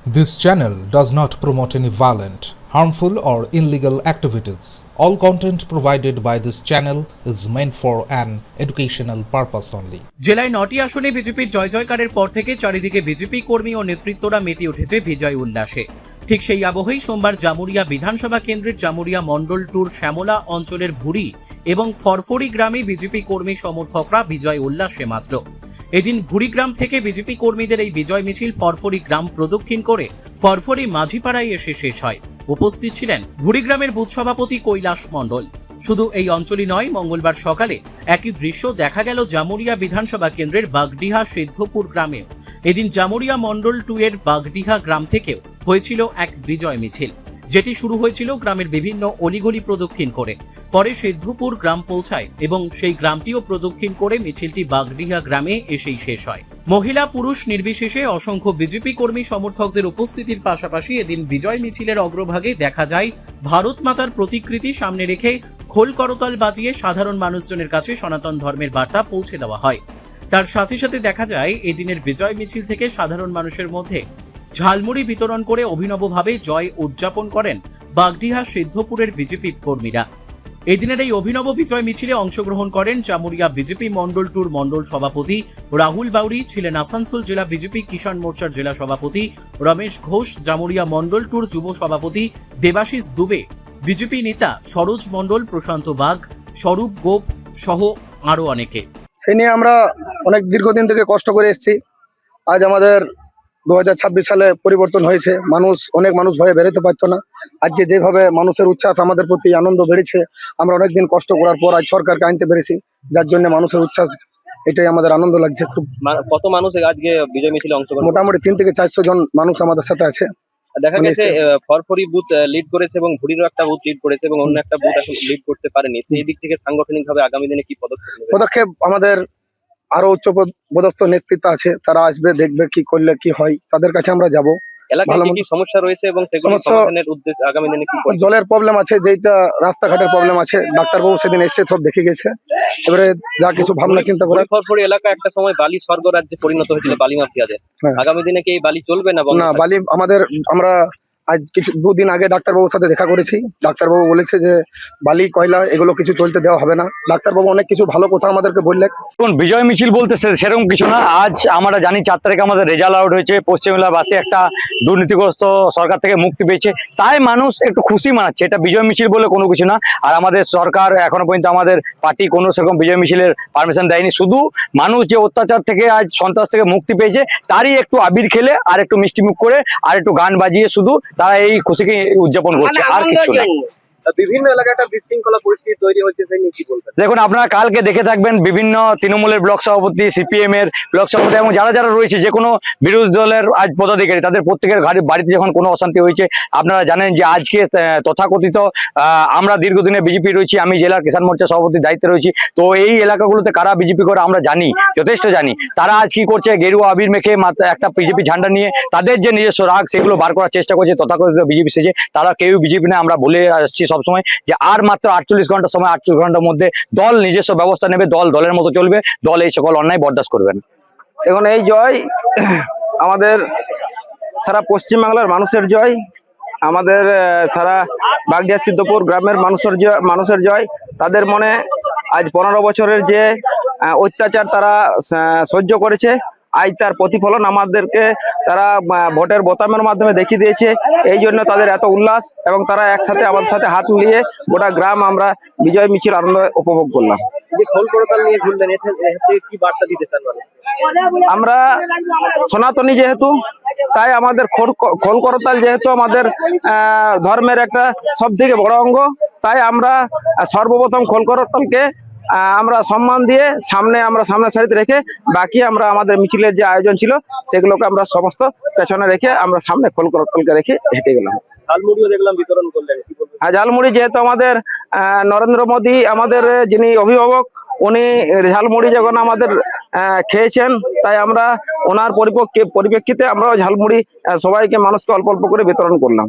This channel does not promote any violent, harmful, or illegal activities. All content provided by this channel is meant for an educational purpose only. জেলায় ৯টি আসনে বিজেপির জয় জয়কারের পর থেকে চারিদিকে BJP কর্মী ও নেতৃত্বরা মেতে উঠেছে বিজয় উল্লাসে। ঠিক সেই আবহেই সোমবার জামুরিয়া বিধানসভা কেন্দ্রের জামুরিয়া মন্ডল টুর শ্যামলা অঞ্চলের ভুরি এবং ফরফরি গ্রামে বিজেপি কর্মী সমর্থকরা বিজয় উল্লাসে মাতল। এদিন ভুরিগ্রাম থেকে বিজেপি কর্মীদের এই বিজয় মিছিল ফরফরি গ্রাম প্রদক্ষিণ করে ফরফরি মাঝিপাড়ায় এসে শেষ হয়। উপস্থিত ছিলেন ভুরিগ্রামের বুথ সভাপতি কৈলাস মণ্ডল। শুধু এই অঞ্চলই নয়, মঙ্গলবার সকালে একই দৃশ্য দেখা গেল জামুরিয়া বিধানসভা কেন্দ্রের বাগডিহা সিদ্ধপুর গ্রামেও। এদিন জামুরিয়া মন্ডল 2 এর বাগডিহা গ্রাম থেকেও হয়েছিল এক বিজয় মিছিল, যেটি শুরু হয়েছিল গ্রামের বিভিন্ন অলিগলি প্রদক্ষিণ করে, পরে সিদ্ধপুর গ্রাম পৌঁছায় এবং সেই গ্রামটিও প্রদক্ষিণ করে মিছিলটি বাগডিহা গ্রামে এসেই শেষ হয়। মহিলা পুরুষ নির্বিশেষে অসংখ্য বিজেপি কর্মী সমর্থকদের উপস্থিতির পাশাপাশি এদিন বিজয় মিছিলের অগ্রভাগে দেখা যায় ভারত মাতার প্রতিকৃতি সামনে রেখে খোল করতাল বাজিয়ে সাধারণ মানুষজনের কাছে সনাতন ধর্মের বার্তা পৌঁছে দেওয়া হয়। তার সাথে সাথে দেখা যায় এদিনের বিজয় মিছিল থেকে সাধারণ মানুষের মধ্যে ঝালমুড়ি বিতরণ করে অভিনবভাবে জয় উদযাপন করেন বাগডিহা সিদ্ধপুরের বিজেপি কর্মীরা। এদিনের এই অভিনব বিজয় মিছিলে অংশগ্রহণ করেন জামুরিয়া বিজেপি মন্ডল টুর মন্ডল সভাপতি রাহুল বাউরি, ছিলেন আসানসোল জেলা বিজেপি কিষাণ মোর্চার জেলা সভাপতি রমেশ ঘোষ, জামুরিয়া মন্ডল টুর যুব সভাপতি দেবাশিস দুবে, বিজেপি নেতা সরোজ মণ্ডল, প্রশান্ত বাগ, স্বরূপ গোপ সহ আরো অনেকে। সেই নিয়ে আমরা অনেক দীর্ঘদিন থেকে কষ্ট করে এসেছি। আজ আমাদের 2026 সালে পরিবর্তন হয়েছে। অনেক মানুষ ভয়ে বেরোতে পারতো না। আজকে যেভাবে মানুষের উচ্ছ্বাস, আমাদের প্রতি আনন্দ বেড়েছে, আমরা অনেকদিন কষ্ট করার পর আজ সরকারকে আনতে পেরেছি, যার জন্য মানুষের উচ্ছ্বাস, এটাই আমাদের আনন্দ লাগছে খুব। কত মানুষ আজকে বিজয় মিছিলে অংশগ্রহণ? মোটামুটি 300 থেকে 400 জন মানুষ আমাদের সাথে আছে। দেখা গেছে ফরফরি বুথ লিড করেছে এবং ভুরিরও একটা বুথ লিড করেছে এবং অন্য একটা বুথ এখন লিড করতে পারেনি। সেই দিক থেকে সাংগঠনিক ভাবে আগামী দিনে কি পদক্ষেপ আমাদের আরো উচ্চ পদস্থ নেতৃত্ব আছে, তারা আসবে, দেখবে কি করলে কি হয়, তাদের কাছে আমরা যাব। এলাকায় কি সমস্যা রয়েছে এবং সেগুলো সমাধানের উদ্দেশ্যে আগামী দিনে কি করবে? জলের প্রবলেম আছে, যেটা রাস্তাঘাটের প্রবলেম আছে, ডাক্তারবাবু সেদিন এসছে, সব দেখে গেছে। এবারে যা কিছু ভাবনা চিন্তা করে, ফরফরি এলাকা একটা সময় বালি স্বর্গ রাজ্যে পরিণত হয়েছিল বালি মাফিয়াদের। আগামী দিনে কি এই বালি চলবে না? বালি আমরা আজ কিছু 2 দিন আগে ডাক্তারবাবুর সাথে দেখা করেছি। ডাক্তারবাবু বলেছে যে বালি কয়লা এগুলো কিছু চলতে দেওয়া হবে না। ডাক্তারবাবু অনেক কিছু ভালো কথা আমাদেরকে বললেন। বিজয় মিছিল বলতে সেরকম কিছু না। আজ আমরা জানি 4 তারিখে আমাদের রেজাল্ট আউট হয়েছে, পশ্চিমবাংলাবাসী একটা দুর্নীতিগ্রস্ত সরকার থেকে মুক্তি পেয়েছে, তাই মানুষ একটু খুশি মানাচ্ছে। এটা বিজয় মিছিল বলে কোনো কিছু না। আর আমাদের সরকার এখনো পর্যন্ত, আমাদের পার্টি কোনো সেরকম বিজয় মিছিলের পারমিশন দেয়নি। শুধু মানুষ যে অত্যাচার থেকে, আজ সন্ত্রাস থেকে মুক্তি পেয়েছে, তারই একটু আবির খেলে আর একটু মিষ্টি মুখ করে আর একটু গান বাজিয়ে শুধু তারা এই খুশিকে উদযাপন করছে, আর কিছু না। বিভিন্ন এলাকায় একটা বিশৃঙ্খলা পরিস্থিতি তৈরি হচ্ছে, সেই নিয়ে কি বলবেন? দেখুন, আপনারা কালকে দেখে থাকবেন বিভিন্ন তৃণমূলের ব্লক সভাপতি, সিপিএম এর ব্লক সভাপতি এবং যারা যারা রয়েছে, যে কোনো বিরোধী দলের আজ পদাধিকারী, তাদের প্রত্যেকের বাড়িতে যখন কোনো অশান্তি হয়েছে, আপনারা জানেন যে আজকে তথাকথিত আমরা দীর্ঘদিনে বিজেপি রয়েছি, আমি জেলা কিষাণ মোর্চা সভাপতির দায়িত্বে রয়েছি, তো এই এলাকাগুলোতে কারা বিজেপি করে আমরা জানি, যথেষ্ট জানি। তারা আজ কি করছে, গেরুয়া আবির মেখে একটা বিজেপি ঝান্ডা নিয়ে তাদের যে নিজস্ব রাগ, সেগুলো বার করার চেষ্টা করছে তথাকথিত বিজেপি সেজে। তারা কেউ বিজেপি না, আমরা বলে আসছি সবসময় যে আর মাত্র 48 ঘন্টার সময়, 48 ঘন্টার মধ্যে দল নিজস্ব ব্যবস্থা নেবে, দল দলের মতো চলবে, দল এই সকল অন্যায় বরদাস্ত করবে না। এখন এই জয় আমাদের সারা পশ্চিমবাংলার মানুষের জয়, আমাদের সারা বাগডিহা সিদ্ধপুর গ্রামের মানুষের জয়। তাদের মনে আজ 15 বছরের যে অত্যাচার তারা সহ্য করেছে, আজ তার প্রতিফলন আমাদেরকে তারা ভোটের বোতামের মাধ্যমে দেখিয়ে দিয়েছে। এই জন্য তাদের এত উল্লাস, এবং তারা একসাথে আমাদের সাথে হাত মিলিয়ে গোটা গ্রাম আমরা বিজয় মিছিল আনন্দ উপভোগ করলাম। আমরা সনাতনী যেহেতু, তাই আমাদের খোল করতাল যেহেতু আমাদের ধর্মের একটা সবথেকে বড় অঙ্গ, তাই আমরা সর্বপ্রথম খোল করতালকে আমরা সম্মান দিয়ে আমরা সামনে সারিতে রেখে, বাকি আমরা আমাদের মিছিলের যে আয়োজন ছিল সেগুলোকে আমরা সমস্ত পেছনে রেখে আমরা সামনে খোল করতালকে রেখে হেঁটে গেলাম। ঝালমুড়িও দেখলাম বিতরণ করলেন। ঝালমুড়ি যেহেতু আমাদের নরেন্দ্র মোদী আমাদের যিনি অভিভাবক, উনি ঝালমুড়ি যখন আমাদের খেয়েছেন, তাই আমরা ওনার পরিপ্রেক্ষিতে আমরাও ঝালমুড়ি সবাইকে, মানুষকে অল্প অল্প করে বিতরণ করলাম।